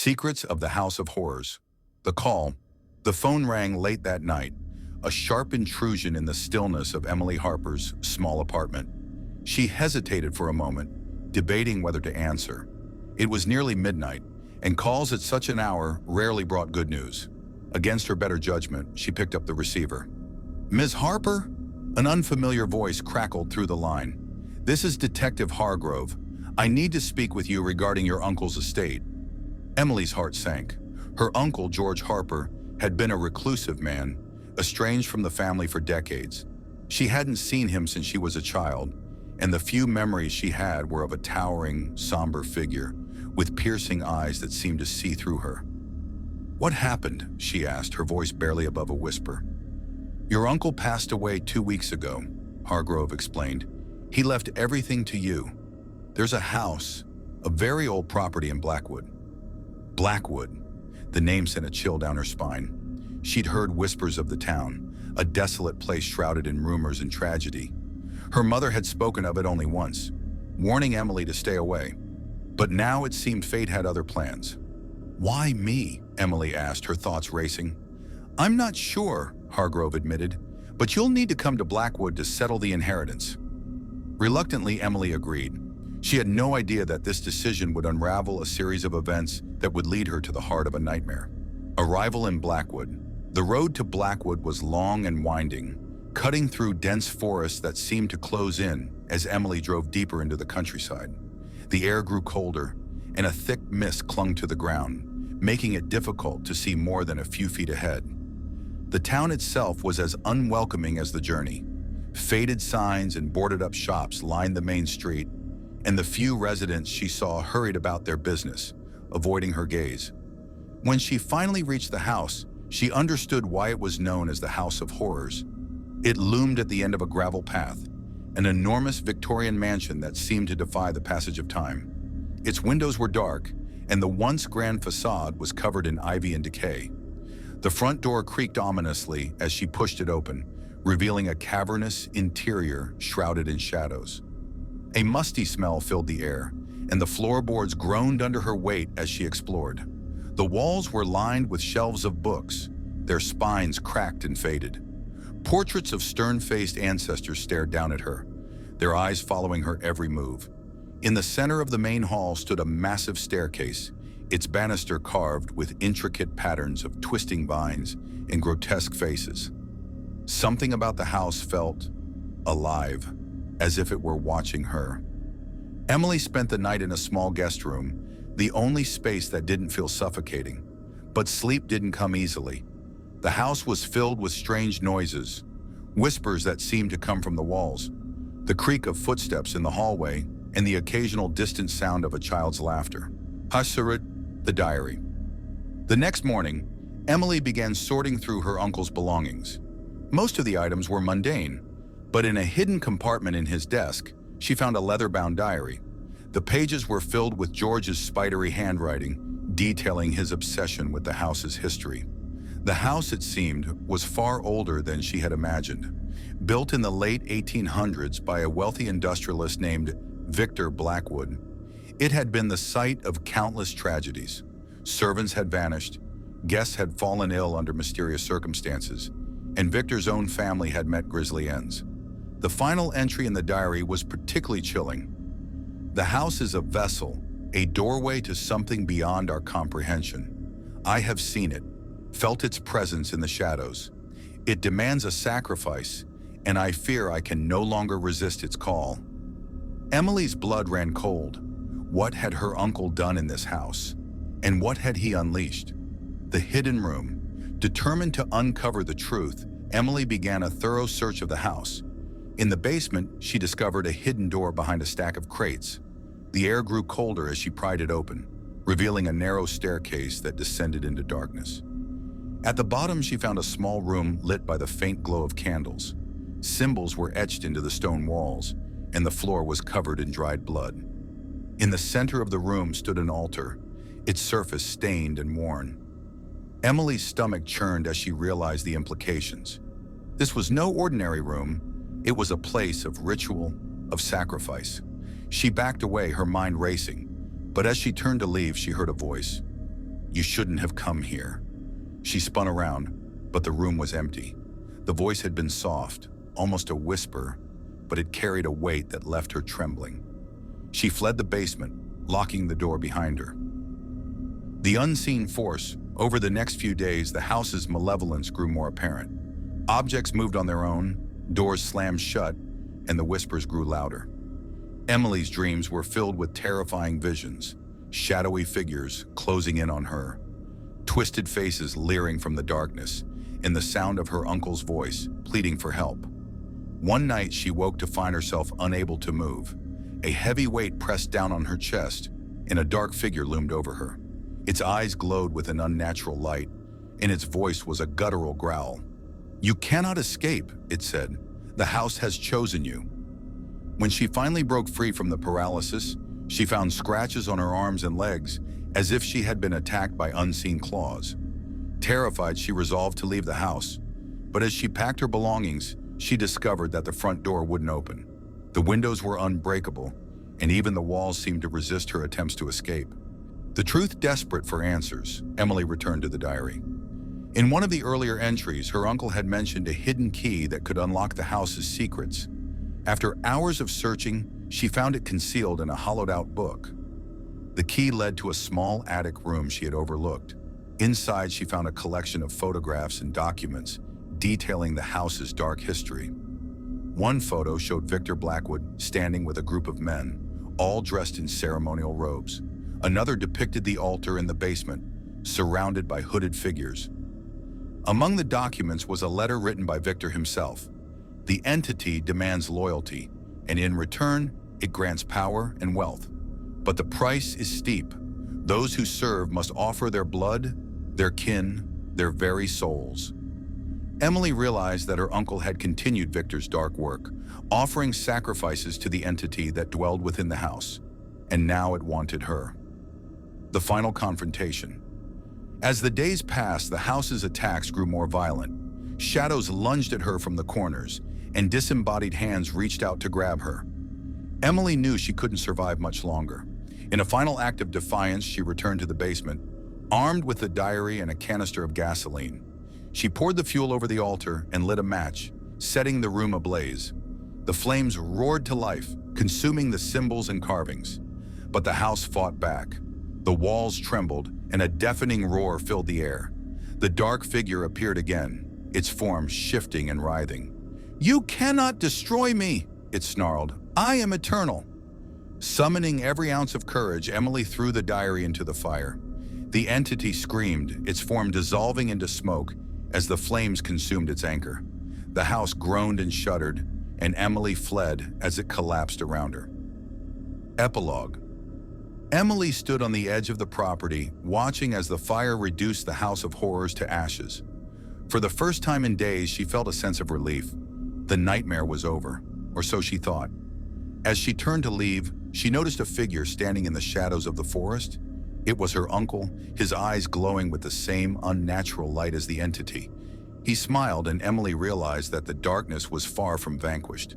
Secrets of the House of Horrors. The call. The phone rang late that night, a sharp intrusion in the stillness of Emily Harper's small apartment. She hesitated for a moment, debating whether to answer. It was nearly midnight, and calls at such an hour rarely brought good news. Against her better judgment, she picked up the receiver. "Ms. Harper?" An unfamiliar voice crackled through the line. "This is Detective Hargrove. I need to speak with you regarding your uncle's estate." Emily's heart sank. Her uncle, George Harper, had been a reclusive man, estranged from the family for decades. She hadn't seen him since she was a child, and the few memories she had were of a towering, somber figure with piercing eyes that seemed to see through her. "What happened?" she asked, her voice barely above a whisper. "Your uncle passed away 2 weeks ago," Hargrove explained. "He left everything to you. There's a house, a very old property in Blackwood." Blackwood. The name sent a chill down her spine. She'd heard whispers of the town, a desolate place shrouded in rumors and tragedy. Her mother had spoken of it only once, warning Emily to stay away. But now it seemed fate had other plans. "Why me?" Emily asked, her thoughts racing. "I'm not sure," Hargrove admitted, "but you'll need to come to Blackwood to settle the inheritance." Reluctantly, Emily agreed. She had no idea that this decision would unravel a series of events that would lead her to the heart of a nightmare. Arrival in Blackwood. The road to Blackwood was long and winding, cutting through dense forests that seemed to close in as Emily drove deeper into the countryside. The air grew colder, and a thick mist clung to the ground, making it difficult to see more than a few feet ahead. The town itself was as unwelcoming as the journey. Faded signs and boarded-up shops lined the main street, and the few residents she saw hurried about their business, avoiding her gaze. When she finally reached the house, she understood why it was known as the House of Horrors. It loomed at the end of a gravel path, an enormous Victorian mansion that seemed to defy the passage of time. Its windows were dark, and the once grand facade was covered in ivy and decay. The front door creaked ominously as she pushed it open, revealing a cavernous interior shrouded in shadows. A musty smell filled the air, and the floorboards groaned under her weight as she explored. The walls were lined with shelves of books, their spines cracked and faded. Portraits of stern-faced ancestors stared down at her, their eyes following her every move. In the center of the main hall stood a massive staircase, its banister carved with intricate patterns of twisting vines and grotesque faces. Something about the house felt alive, as if it were watching her. Emily spent the night in a small guest room, the only space that didn't feel suffocating. But sleep didn't come easily. The house was filled with strange noises, whispers that seemed to come from the walls, the creak of footsteps in the hallway, and the occasional distant sound of a child's laughter. Hasurit, the diary. The next morning, Emily began sorting through her uncle's belongings. Most of the items were mundane, but in a hidden compartment in his desk, she found a leather-bound diary. The pages were filled with George's spidery handwriting, detailing his obsession with the house's history. The house, it seemed, was far older than she had imagined. Built in the late 1800s by a wealthy industrialist named Victor Blackwood, it had been the site of countless tragedies. Servants had vanished, guests had fallen ill under mysterious circumstances, and Victor's own family had met grisly ends. The final entry in the diary was particularly chilling. "The house is a vessel, a doorway to something beyond our comprehension. I have seen it, felt its presence in the shadows. It demands a sacrifice, and I fear I can no longer resist its call." Emily's blood ran cold. What had her uncle done in this house? And what had he unleashed? The hidden room. Determined to uncover the truth, Emily began a thorough search of the house. In the basement, she discovered a hidden door behind a stack of crates. The air grew colder as she pried it open, revealing a narrow staircase that descended into darkness. At the bottom, she found a small room lit by the faint glow of candles. Symbols were etched into the stone walls, and the floor was covered in dried blood. In the center of the room stood an altar, its surface stained and worn. Emily's stomach churned as she realized the implications. This was no ordinary room. It was a place of ritual, of sacrifice. She backed away, her mind racing, but as she turned to leave, she heard a voice. "You shouldn't have come here." She spun around, but the room was empty. The voice had been soft, almost a whisper, but it carried a weight that left her trembling. She fled the basement, locking the door behind her. The unseen force. Over the next few days, the house's malevolence grew more apparent. Objects moved on their own, doors slammed shut, and the whispers grew louder. Emily's dreams were filled with terrifying visions, shadowy figures closing in on her, twisted faces leering from the darkness, and the sound of her uncle's voice pleading for help. One night, she woke to find herself unable to move. A heavy weight pressed down on her chest, and a dark figure loomed over her. Its eyes glowed with an unnatural light, and its voice was a guttural growl. "You cannot escape," it said. "The house has chosen you." When she finally broke free from the paralysis, she found scratches on her arms and legs, as if she had been attacked by unseen claws. Terrified, she resolved to leave the house. But as she packed her belongings, she discovered that the front door wouldn't open. The windows were unbreakable, and even the walls seemed to resist her attempts to escape. The truth desperate for answers, Emily returned to the diary. In one of the earlier entries, her uncle had mentioned a hidden key that could unlock the house's secrets. After hours of searching, she found it concealed in a hollowed-out book. The key led to a small attic room she had overlooked. Inside, she found a collection of photographs and documents detailing the house's dark history. One photo showed Victor Blackwood standing with a group of men, all dressed in ceremonial robes. Another depicted the altar in the basement, surrounded by hooded figures. Among the documents was a letter written by Victor himself. The entity demands loyalty, and in return, it grants power and wealth. But the price is steep. Those who serve must offer their blood, their kin, their very souls. Emily realized that her uncle had continued Victor's dark work, offering sacrifices to the entity that dwelled within the house, and now it wanted her. The final confrontation. As the days passed, the house's attacks grew more violent. Shadows lunged at her from the corners, and disembodied hands reached out to grab her. Emily knew she couldn't survive much longer. In a final act of defiance, she returned to the basement, armed with the diary and a canister of gasoline. She poured the fuel over the altar and lit a match, setting the room ablaze. The flames roared to life, consuming the symbols and carvings. But the house fought back. The walls trembled, and a deafening roar filled the air. The dark figure appeared again, its form shifting and writhing. "You cannot destroy me," it snarled. "I am eternal." Summoning every ounce of courage, Emily threw the diary into the fire. The entity screamed, its form dissolving into smoke as the flames consumed its anchor. The house groaned and shuddered, and Emily fled as it collapsed around her. Epilogue. Emily stood on the edge of the property, watching as the fire reduced the house of horrors to ashes. For the first time in days, she felt a sense of relief. The nightmare was over, or so she thought. As she turned to leave, she noticed a figure standing in the shadows of the forest. It was her uncle, his eyes glowing with the same unnatural light as the entity. He smiled, and Emily realized that the darkness was far from vanquished.